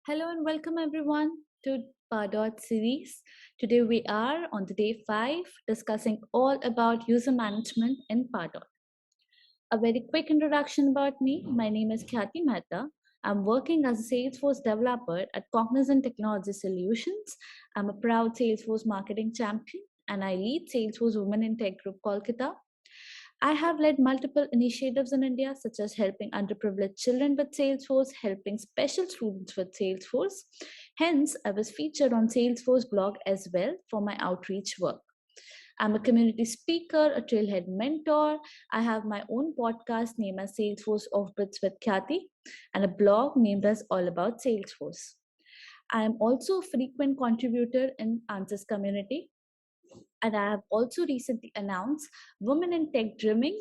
Hello and welcome everyone to Pardot series. Today we are on the day 5 discussing all about user management in Pardot. A very quick introduction about me. My name is Khyati Mehta. I'm working as a Salesforce developer at Cognizant Technology Solutions. I'm a proud Salesforce marketing champion and I lead Salesforce Women in Tech Group Kolkata. I have led multiple initiatives in India, such as helping underprivileged children with Salesforce, helping special students with Salesforce. Hence, I was featured on Salesforce blog as well for my outreach work. I'm a community speaker, a trailhead mentor. I have my own podcast named as Salesforce Off Bits with Khyati and a blog named as All About Salesforce. I am also a frequent contributor in Answers community, and I have also recently announced Women in Tech Dreaming.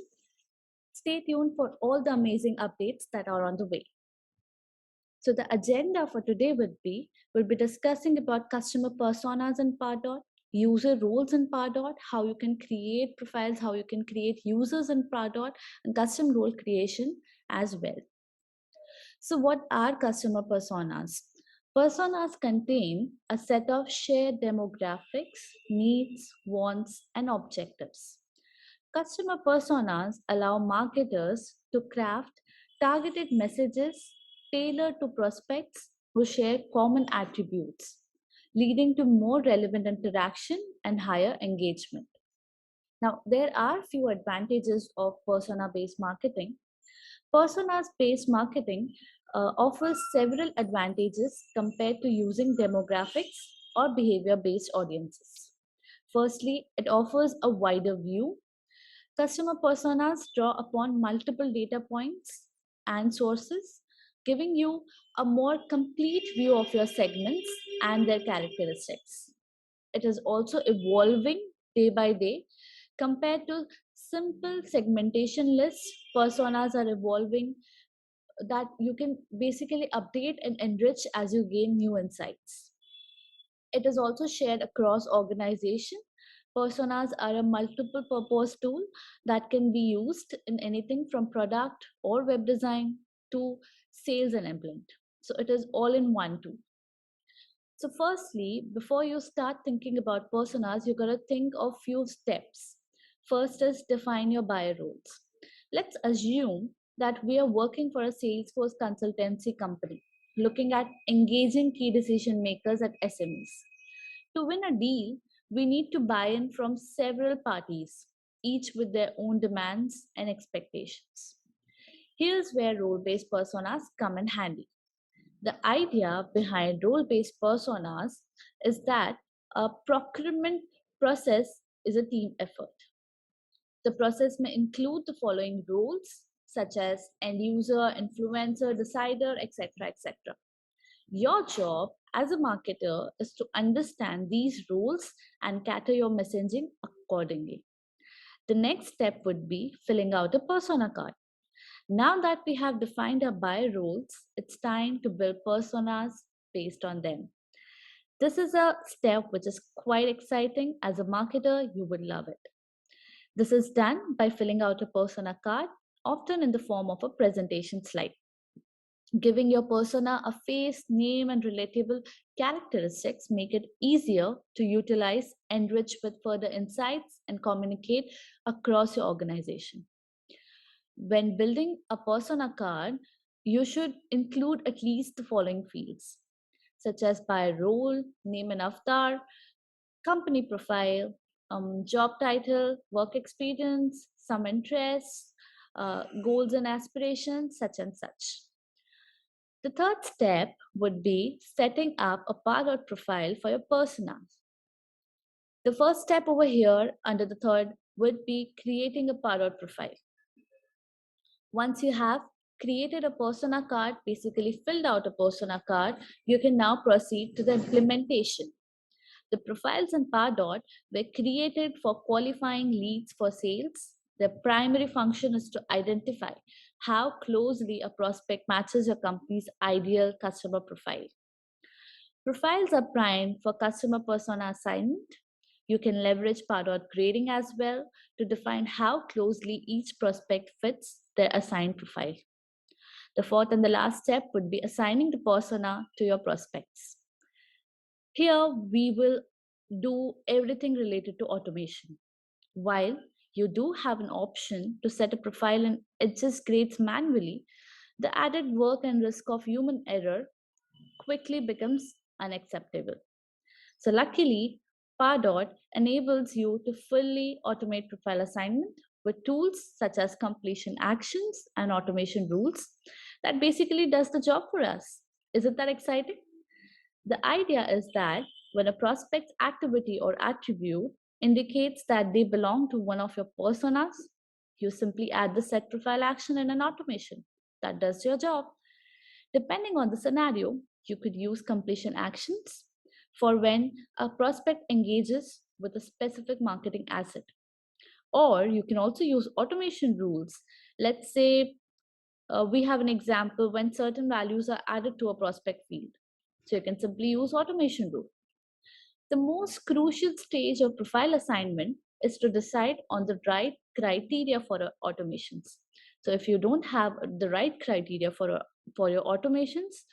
Stay tuned for all the amazing updates that are on the way. So the agenda for today we'll be discussing about customer personas in Pardot, user roles in Pardot, how you can create profiles, how you can create users in Pardot, and custom role creation as well. So what are customer personas? Personas contain a set of shared demographics, needs, wants, and objectives. Customer personas allow marketers to craft targeted messages tailored to prospects who share common attributes, leading to more relevant interaction and higher engagement. Now, there are few advantages of persona based marketing. Personas based marketing offers several advantages compared to using demographics or behavior based audiences. Firstly, it offers a wider view. Customer personas draw upon multiple data points and sources, giving you a more complete view of your segments and their characteristics. It is also evolving day by day. Compared to simple segmentation lists, personas are evolving that you can basically update and enrich as you gain new insights. It is also shared across organization. Personas are a multiple purpose tool that can be used in anything from product or web design to sales enablement. So it is all in one tool. So firstly, before you start thinking about personas, you got to think of few steps. First is define your buyer roles. Let's assume that we are working for a Salesforce consultancy company, looking at engaging key decision makers at SMEs. To win a deal, we need to buy in from several parties, each with their own demands and expectations. Here's where role based personas come in handy. The idea behind role based personas is that a procurement process is a team effort. The process may include the following roles, such as end user, influencer, decider, etc. etc. Your job as a marketer is to understand these roles and cater your messaging accordingly. The next step would be filling out a persona card. Now that we have defined our buyer roles, it's time to build personas based on them. This is a step which is quite exciting. As a marketer, you would love it. This is done by filling out a persona card, often in the form of a presentation slide. Giving your persona a face, name, and relatable characteristics make it easier to utilize, enrich with further insights, and communicate across your organization. When building a persona card, you should include at least the following fields, such as by role, name and avatar, company profile, job title, work experience, some interests, goals and aspirations, such and such. The third step would be setting up a Pardot profile for your personas. The first step over here under the third would be creating a Pardot profile. Once you have created a persona card, basically filled out a persona card, you can now proceed to the implementation. The profiles in Pardot were created for qualifying leads for sales. Their primary function is to identify how closely a prospect matches your company's ideal customer profile. Profiles are primed for customer persona assignment. You can leverage Pardot grading as well to define how closely each prospect fits their assigned profile. The fourth and the last step would be assigning the persona to your prospects. Here, we will do everything related to automation. While you do have an option to set a profile and adjust grades manually, the added work and risk of human error quickly becomes unacceptable. So, luckily, Pardot enables you to fully automate profile assignment with tools such as completion actions and automation rules that basically does the job for us. Isn't that exciting? The idea is that when a prospect's activity or attribute indicates that they belong to one of your personas, you simply add the set profile action in an automation that does your job. Depending on the scenario, you could use completion actions for when a prospect engages with a specific marketing asset. Or you can also use automation rules. Let's say we have an example when certain values are added to a prospect field. So you can simply use automation rule. The most crucial stage of profile assignment is to decide on the right criteria for automations. So if you don't have the right criteria for your automations,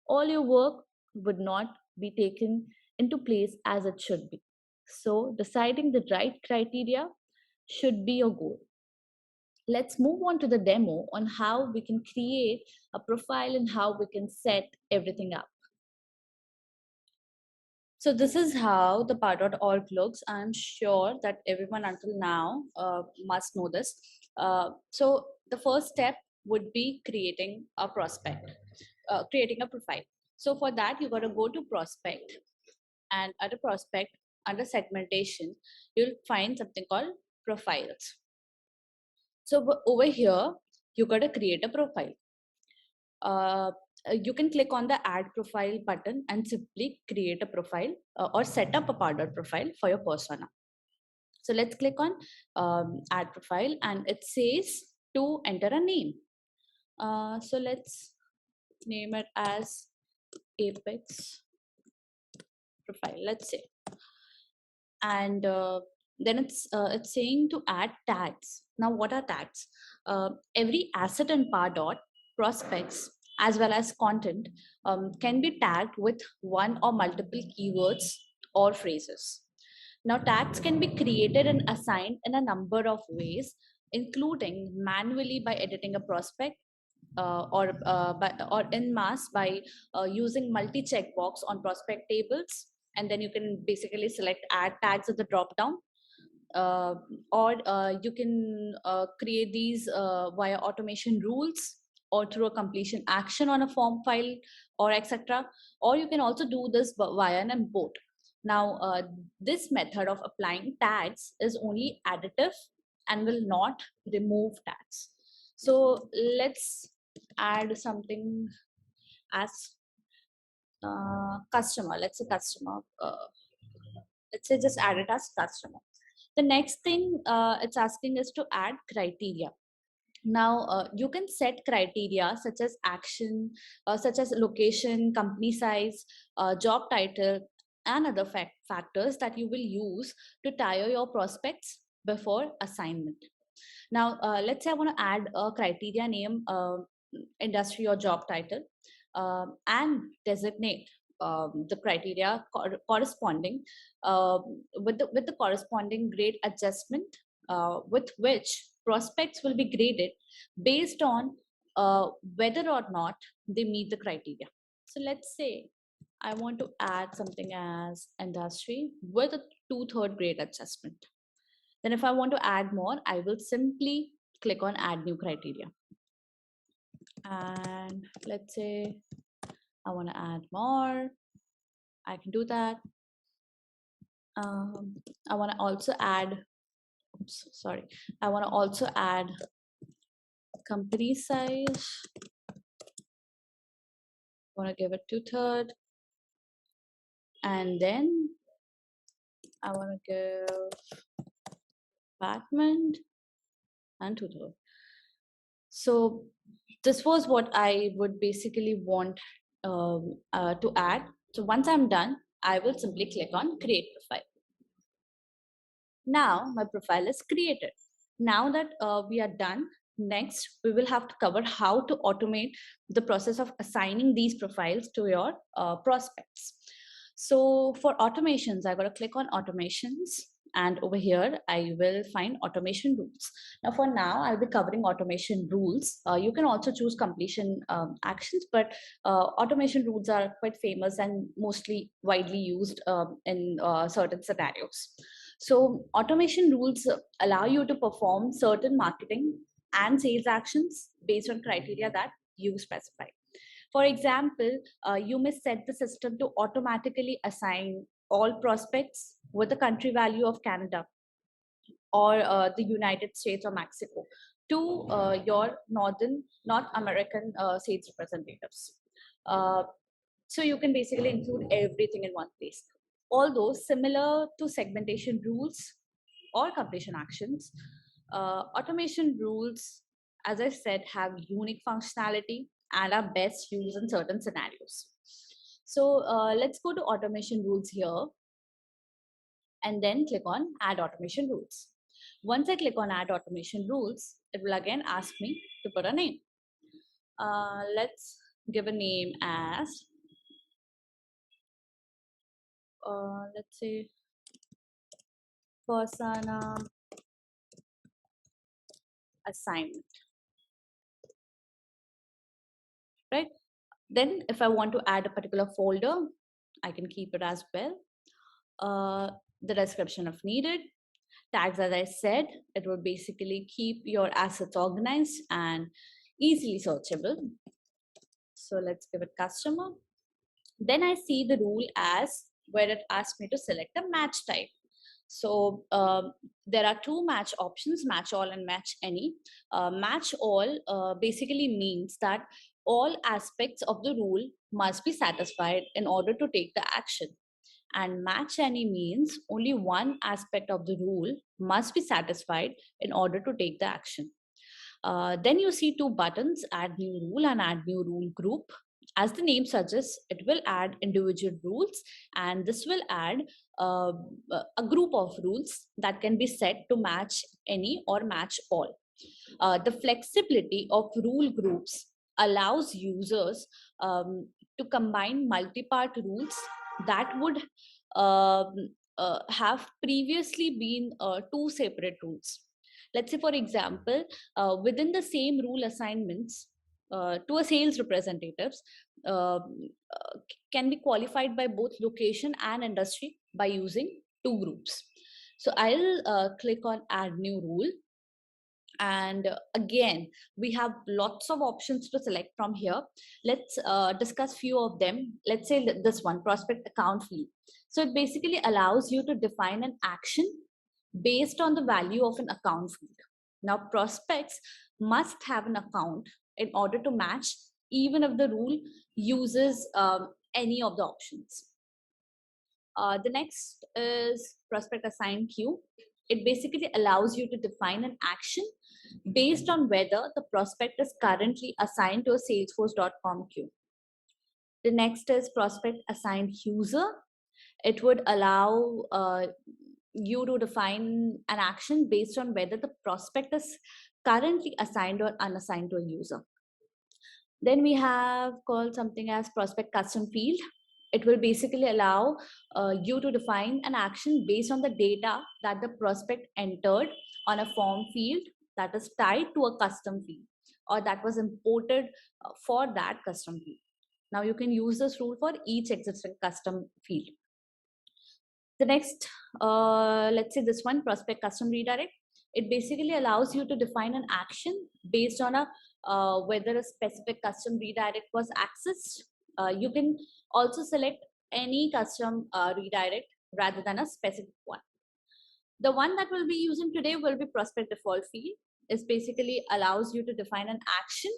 all your work would not be taken into place as it should be. So deciding the right criteria should be your goal. Let's move on to the demo on how we can create a profile and how we can set everything up. So this is how the Pardot.org looks. I'm sure that everyone until now must know this. So the first step would be creating a prospect, creating a profile. So for that, you got to go to prospect, and under prospect, under segmentation, you'll find something called profiles. So over here, you got to create a profile. uh, you can click on the add profile button and simply create a profile or set up a Pardot profile for your persona. So let's click on add profile, and it says to enter a name. So let's name it as Apex profile, let's say. And then it's saying to add tags. Now, what are tags? Every asset in Pardot prospects as well as content can be tagged with one or multiple keywords or phrases. Now, tags can be created and assigned in a number of ways, including manually by editing a prospect, or in mass by using multi checkbox on prospect tables, and then you can basically select add tags at the drop down, uh, or you can create these via automation rules or through a completion action on a form file or etc. Or you can also do this via an import. Now, this method of applying tags is only additive and will not remove tags. So let's add something as customer. Let's say customer. Let's say just add it as customer. The next thing it's asking is to add criteria. Now, you can set criteria such as action, such as location, company size, job title, and other factors that you will use to tire your prospects before assignment. Now, let's say I want to add a criteria name, industry or job title, and designate the criteria corresponding with the corresponding grade adjustment with which prospects will be graded based on whether or not they meet the criteria. So let's say I want to add something as industry with a two-third grade adjustment. Then if I want to add more, I will simply click on add new criteria. And let's say I want to add more. I can do that. I want to also add, oops, sorry. I want to also add company size. I want to give it two-third. And then I want to give department and two-third. So this was what I would basically want to add. So once I'm done, I will simply click on create profile. Now my profile is created. Now that we are done, Next, we will have to cover how to automate the process of assigning these profiles to your prospects. So for automations, I got to click on automations, and over here I will find automation rules. Now for now, I'll be covering automation rules. You can also choose completion actions, but automation rules are quite famous and mostly widely used in certain scenarios. So automation rules allow you to perform certain marketing and sales actions based on criteria that you specify. For example, you may set the system to automatically assign all prospects with a country value of Canada or the United States or Mexico to your North American sales representatives. Uh, so you can basically include everything in one place. Although similar to segmentation rules or completion actions, automation rules, as I said, have unique functionality and are best used in certain scenarios. So let's go to automation rules here and then click on add automation rules. Once I click on add automation rules, it will again ask me to put a name. Let's give a name as, let's say, persona assignment, right? Then if I want to add a particular folder, I can keep it as well. The description of needed tags, as I said, it will basically keep your assets organized and easily searchable. So let's give it customer. Then I see the rule as where it asks me to select a match type. So there are two match options, match all and match any. Match all basically means that all aspects of the rule must be satisfied in order to take the action. And match any means only one aspect of the rule must be satisfied in order to take the action. Then you see two buttons, add new rule and add new rule group. As the name suggests, it will add individual rules, and this will add uh, a group of rules that can be set to match any or match all. The flexibility of rule groups allows users to combine multi-part rules that would um, have previously been two separate rules. Let's say, for example, within the same rule assignments to a sales representatives can be qualified by both location and industry by using two groups. So I'll click on add new rule, and again we have lots of options to select from here. Let's discuss few of them. Let's say this one, prospect account field. So it basically allows you to define an action based on the value of an account field. Now prospects must have an account in order to match, even if the rule uses any of the options. The next is prospect assign queue. It basically allows you to define an action based on whether the prospect is currently assigned to a salesforce.com queue. The next is prospect assigned user. It would allow you to define an action based on whether the prospect is currently assigned or unassigned to a user. Then we have called something as prospect custom field. It will basically allow you to define an action based on the data that the prospect entered on a form field that is tied to a custom field or that was imported for that custom field. Now you can use this rule for each existing custom field. The next, let's say this one, prospect custom redirect. It basically allows you to define an action based on a whether a specific custom redirect was accessed. You can also select any custom redirect rather than a specific one. The one that we'll be using today will be prospect default field. It basically allows you to define an action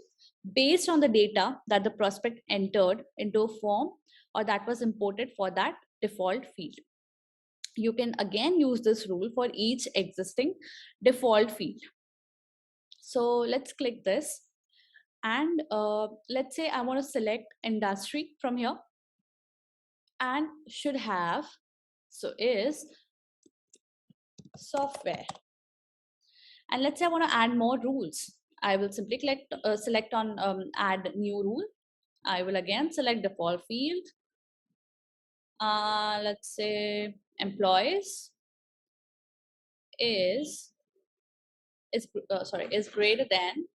based on the data that the prospect entered into a form or that was imported for that default field. You can again use this rule for each existing default field. So let's click this, and let's say I want to select industry from here, and should have, so is software. And let's say I want to add more rules. I will simply select on add new rule. I will again select default field. Let's say employees is is greater than,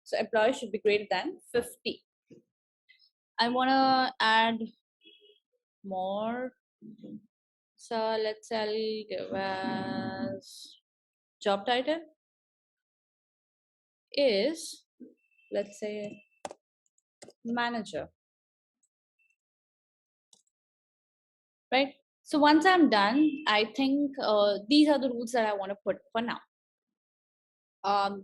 so employees should be greater than 50. I want to add more. So let's say I'll give as job title is, let's say, manager, right? So once I'm done, I think these are the rules that I want to put for now.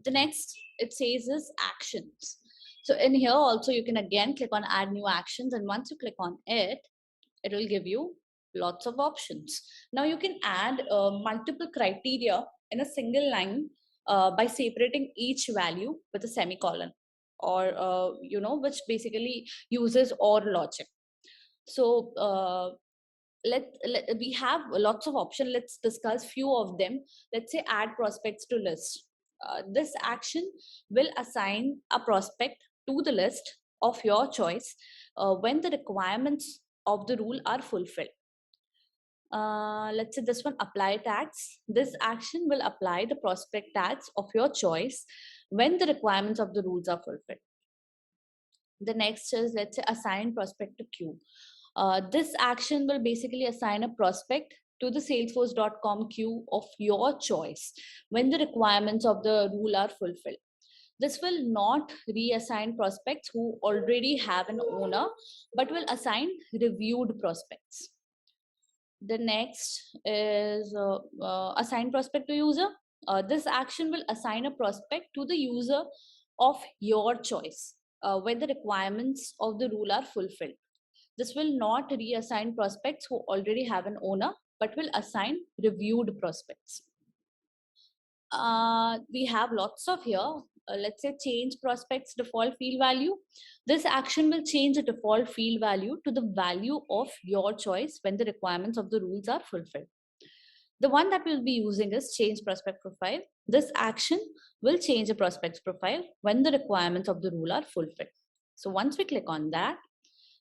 The next it says is actions. So in here also you can again click on add new actions, and once you click on it, it will give you lots of options. Now you can add multiple criteria in a single line by separating each value with a semicolon, or which basically uses or logic. So we have lots of options. Let's discuss few of them. Let's say add prospects to list. This action will assign a prospect to the list of your choice when the requirements of the rule are fulfilled. Let's say this one, apply tags. This action will apply the prospect tags of your choice when the requirements of the rules are fulfilled. The next is, let's say, assign prospect to queue. This action will basically assign a prospect to the salesforce.com queue of your choice when the requirements of the rule are fulfilled. This will not reassign prospects who already have an owner, but will assign reviewed prospects. The next is assign prospect to user. This action will assign a prospect to the user of your choice when the requirements of the rule are fulfilled. This will not reassign prospects who already have an owner, but will assign reviewed prospects. We have lots of here. Let's say change prospects default field value. This action will change the default field value to the value of your choice when the requirements of the rules are fulfilled. The one that we'll be using is change prospect profile. This action will change a prospect's profile when the requirements of the rule are fulfilled. So once we click on that,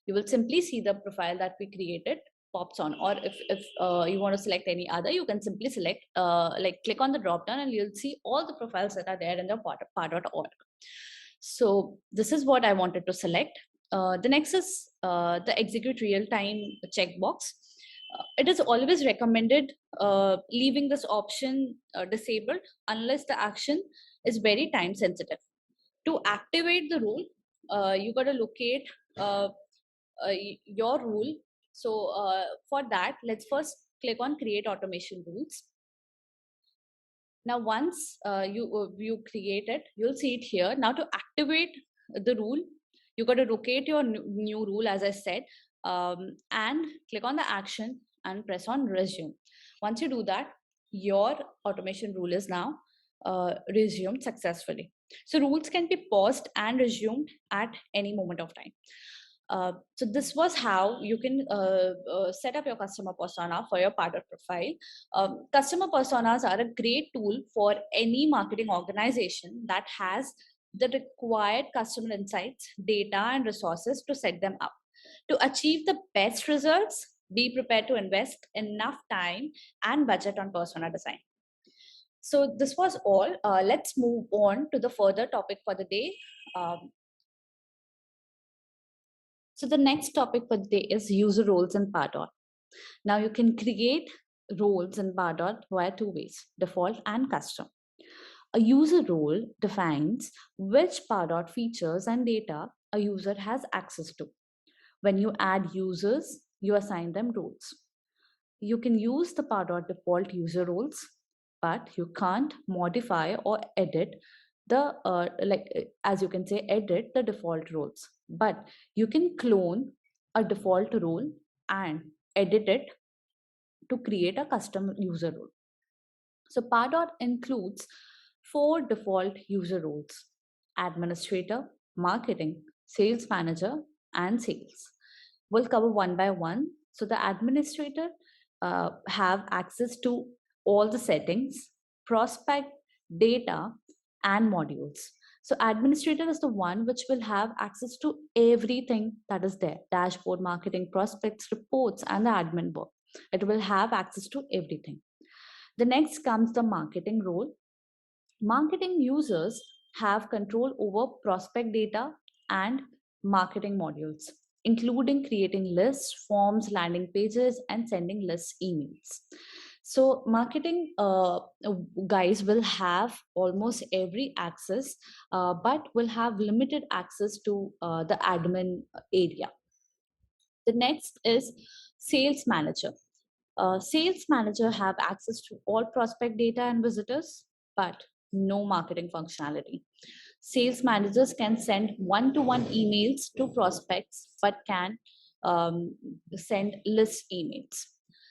you will simply see the profile that we created pops on. Or if you want to select any other, you can simply select click on the drop down, and you'll see all the profiles that are there in the Pardot.org. So this is what I wanted to select. The next is the execute real time checkbox. It is always recommended leaving this option disabled unless the action is very time sensitive. To activate the rule, you got to locate your rule. So for that, let's first click on create automation rules. Now once you create it, you'll see it here. Now to activate the rule, you got to locate your new rule, as I said, and click on the action and press on resume. Once you do that, your automation rule is now resumed successfully. So rules can be paused and resumed at any moment of time. So this was how you can set up your customer persona for your Pardot profile. Customer personas are a great tool for any marketing organization that has the required customer insights, data, and resources to set them up. To achieve the best results, be prepared to invest enough time and budget on persona design. So this was all. Let's move on to the further topic for the day. So the next topic for the day is user roles in Pardot. Now you can create roles in Pardot via two ways, default and custom. A user role defines which Pardot features and data a user has access to. When you add users, you assign them roles. You can use the Pardot default user roles, but you can't modify or edit the as you can say, edit the default roles. But you can clone a default role and edit it to create a custom user role. So Pardot includes 4 default user roles: administrator, marketing, sales manager, and sales. We'll cover one by one. So the administrator have access to all the settings, prospect, data, and modules. So administrator is the one which will have access to everything that is there: dashboard, marketing, prospects, reports, and the admin work. It will have access to everything. The next comes the marketing role. Marketing users have control over prospect data and marketing modules, including creating lists, forms, landing pages, and sending list emails. So, marketing guys will have almost every access, but will have limited access to the admin area. The next is sales manager. Sales manager have access to all prospect data and visitors, but no marketing functionality. Sales managers can send one-to-one emails to prospects, but can send list emails.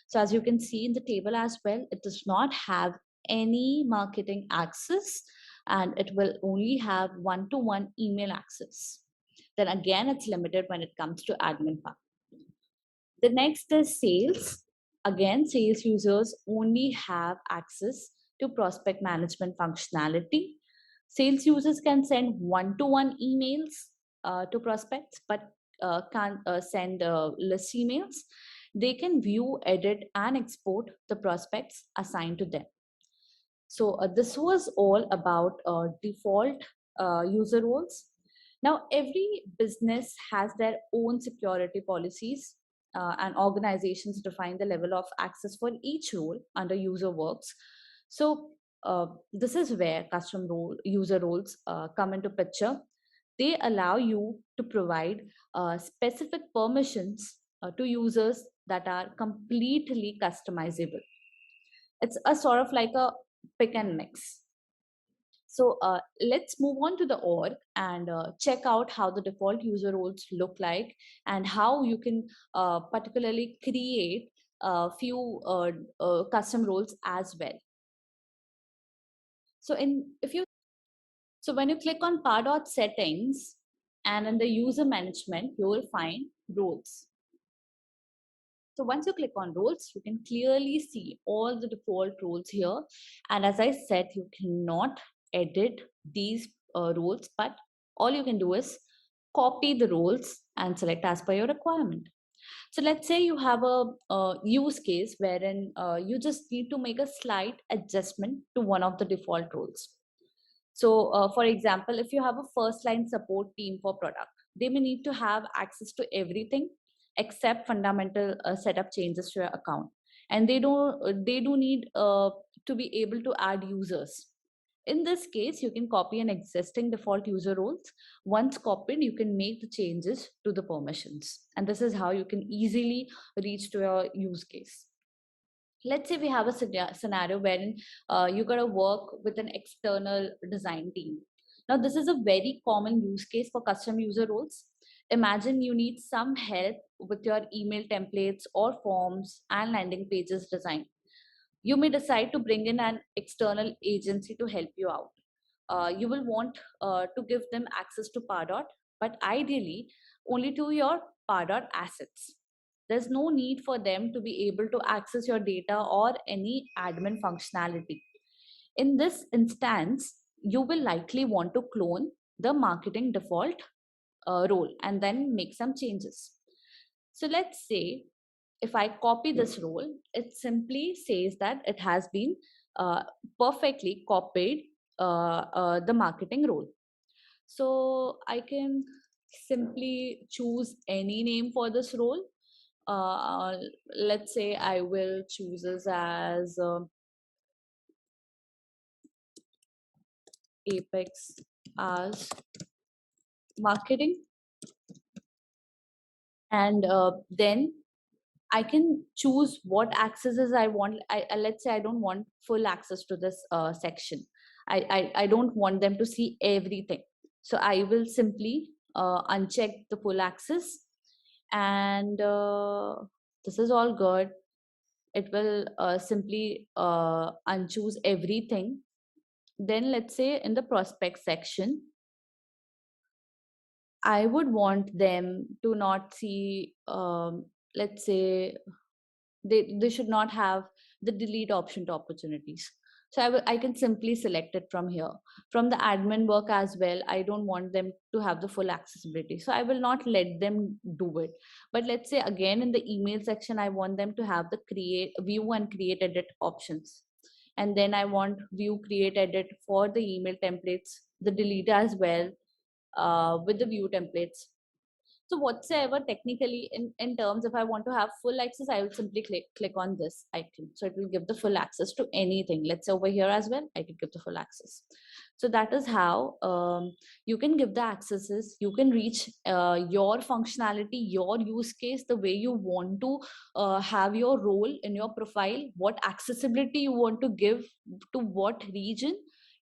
So as you can see in the table as well, it does not have any marketing access, and it will only have one-to-one email access. Then again, it's limited when it comes to admin part. The next is sales. Again, sales users only have access to prospect management functionality. Sales users can send one-to-one emails to prospects, but can't send list emails. They can view, edit, and export the prospects assigned to them. So this was all about default user roles. Now, every business has their own security policies, and organizations define the level of access for each role under user works. So this is where custom role user roles come into picture. They allow you to provide specific permissions to users that are completely customizable. It's a sort of like a pick and mix. So let's move on to the org and check out how the default user roles look like, and how you can particularly create a few custom roles as well. So in if you so when you click on Pardot settings, and in the user management, you will find roles. So once you click on roles, you can clearly see all the default roles here. And as I said, you cannot edit these roles, but all you can do is copy the roles and select as per your requirement. So let's say you have a use case wherein you just need to make a slight adjustment to one of the default roles. So, for example, if you have a first line support team for product, they may need to have access to everything except fundamental setup changes to your account, and they do need to be able to add users. In this case, you can copy an existing default user roles. Once copied, you can make the changes to the permissions, and this is how you can easily reach to your use case. Let's say we have a scenario wherein you got to work with an external design team. Now this is a very common use case for custom user roles. Imagine you need some help with your email templates or forms and landing pages design. You may decide to bring in an external agency to help you out. You will want to give them access to Pardot, but ideally only to your Pardot assets. There's no need for them to be able to access your data or any admin functionality. In this instance, you will likely want to clone the marketing default role and then make some changes. So let's say if I copy this role, it simply says that it has been perfectly copied the marketing role. So I can simply choose any name for this role. Uh, let's say I will choose this as Apex as marketing, and then I can choose what accesses I want. Let's say I don't want full access to this section. I don't want them to see everything. So I will simply uncheck the full access, and this is all good. It will simply unchoose everything. Then let's say in the prospect section, I would want them to not see, let's say, they should not have the delete option to opportunities. So I can simply select it from here. From the admin work as well, I don't want them to have the full accessibility. So I will not let them do it. But let's say again in the email section, I want them to have the create view and create edit options. And then I want view create edit for the email templates, the delete as well, with the view templates. So whatsoever technically in terms, if I want to have full access, I will simply click on this icon. So it will give the full access to anything. Let's say over here as well, I can give the full access. So that is how you can give the accesses. You can reach your functionality, your use case, the way you want to have your role in your profile, what accessibility you want to give to what region,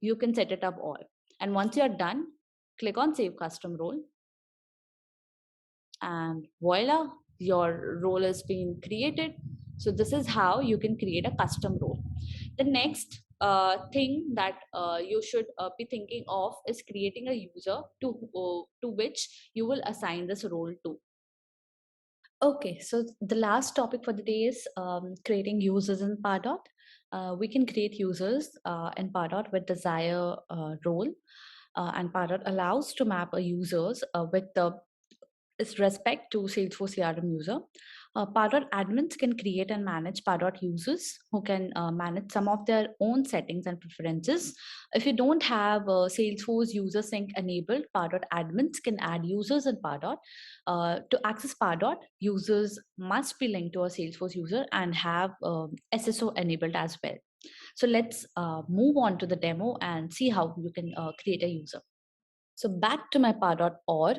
you can set it up all. And once you're done, click on save custom role, and voila, your role has been created. So this is how you can create a custom role. The next thing that you should be thinking of is creating a user to which you will assign this role to. Okay, so the last topic for the day is creating users in Pardot. We can create users in Pardot with desired role, and Pardot allows to map a users with the is respect to Salesforce CRM user. Pardot admins can create and manage Pardot users who can manage some of their own settings and preferences. If you don't have Salesforce user sync enabled, Pardot admins can add users in Pardot. To access Pardot, users must be linked to a Salesforce user and have SSO enabled as well. So let's move on to the demo and see how you can create a user. So back to my par.org.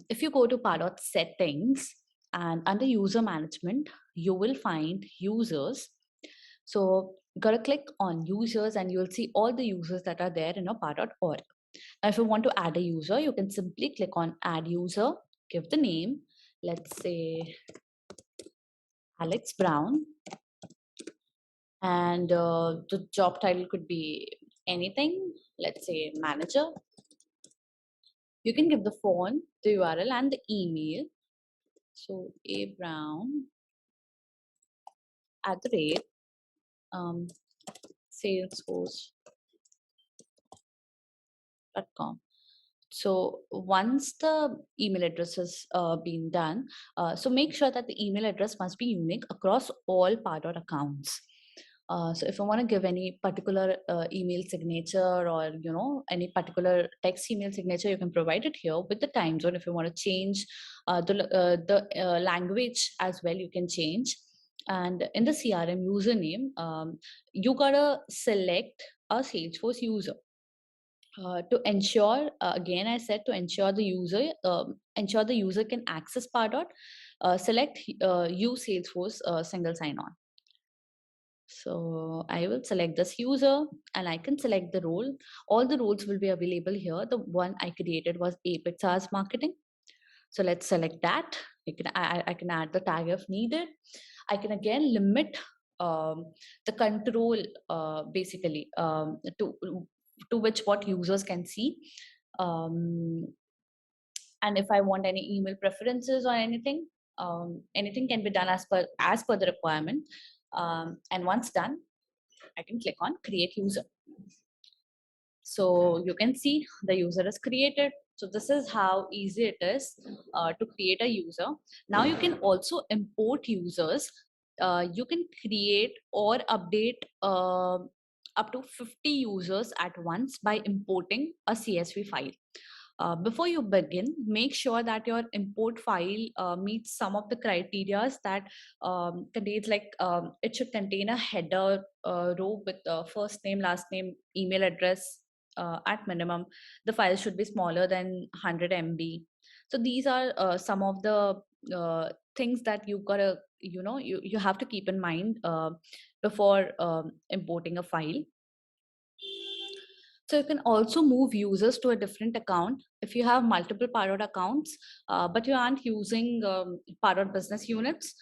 If you go to Pardot settings and under user management, you will find users. So you gotta click on users and you'll see all the users that are there in your par.org. Now, if you want to add a user, you can simply click on add user, give the name, let's say Alex Brown, and the job title could be anything, let's say manager. You can give the phone, the URL, and the email. So A Brown at the rate um, salesforce.com. So once the email address has been done, so make sure that the email address must be unique across all Pardot accounts. So if I want to give any particular email signature or any particular text email signature, you can provide it here with the time zone. If you want to change the language as well, you can change. And in the CRM username, you gotta select a Salesforce user. To ensure, again, I said to ensure the user can access Pardot, select use Salesforce single sign-on. So I will select this user and I can select the role. All the roles will be available here. The one I created was Apex SaaS Marketing. So let's select that. I can add the tag if needed. I can again limit the control basically to which what users can see. Um, and if I want any email preferences or anything, anything can be done as per the requirement. And once done, I can click on create user. So you can see the user is created. So this is how easy it is to create a user. Now you can also import users. You can create or update up to 50 users at once by importing a CSV file. Before you begin, make sure that your import file meets some of the criterias that contains, like it should contain a header row with first name, last name, email address at minimum. The file should be smaller than 100 MB. So these are some of the things that you gotta, you have to keep in mind before importing a file. So you can also move users to a different account if you have multiple Pardot accounts, but you aren't using Pardot business units.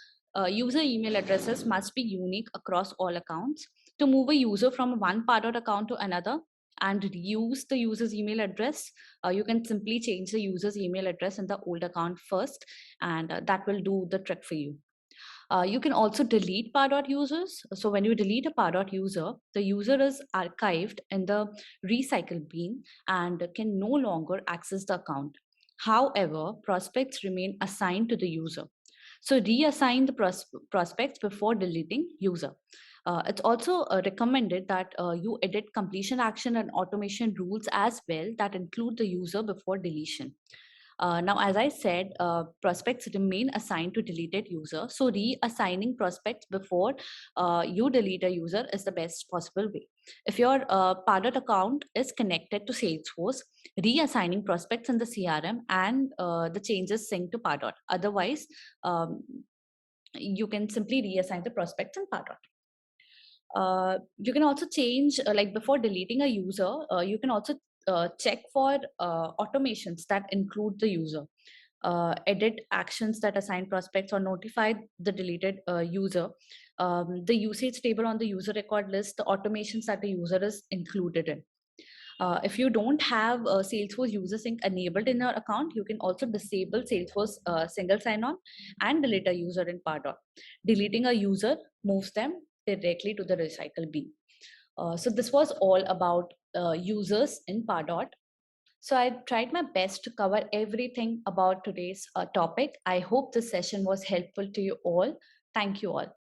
User email addresses must be unique across all accounts. To move a user from one Pardot account to another and use the user's email address, you can simply change the user's email address in the old account first, and that will do the trick for you. You can also delete Pardot users. So when you delete a Pardot user, the user is archived in the recycle bin and can no longer access the account. However, prospects remain assigned to the user. So reassign the prospects before deleting user. It's also recommended that you edit completion action and automation rules as well that include the user before deletion. Now, as I said, prospects remain assigned to deleted user. So reassigning prospects before you delete a user is the best possible way. If your Pardot account is connected to Salesforce, reassigning prospects in the CRM and the changes sync to Pardot. Otherwise, um, you can simply reassign the prospects in Pardot. You can also change, like before deleting a user, you can also check for automations that include the user. Edit actions that assign prospects or notify the deleted user. The usage table on the user record list, the automations that the user is included in. If you don't have Salesforce User Sync enabled in your account, you can also disable Salesforce single sign-on and delete a user in Pardot. Deleting a user moves them directly to the recycle bin. So this was all about users in Pardot. So I tried my best to cover everything about today's topic. I hope this session was helpful to you all. Thank you all.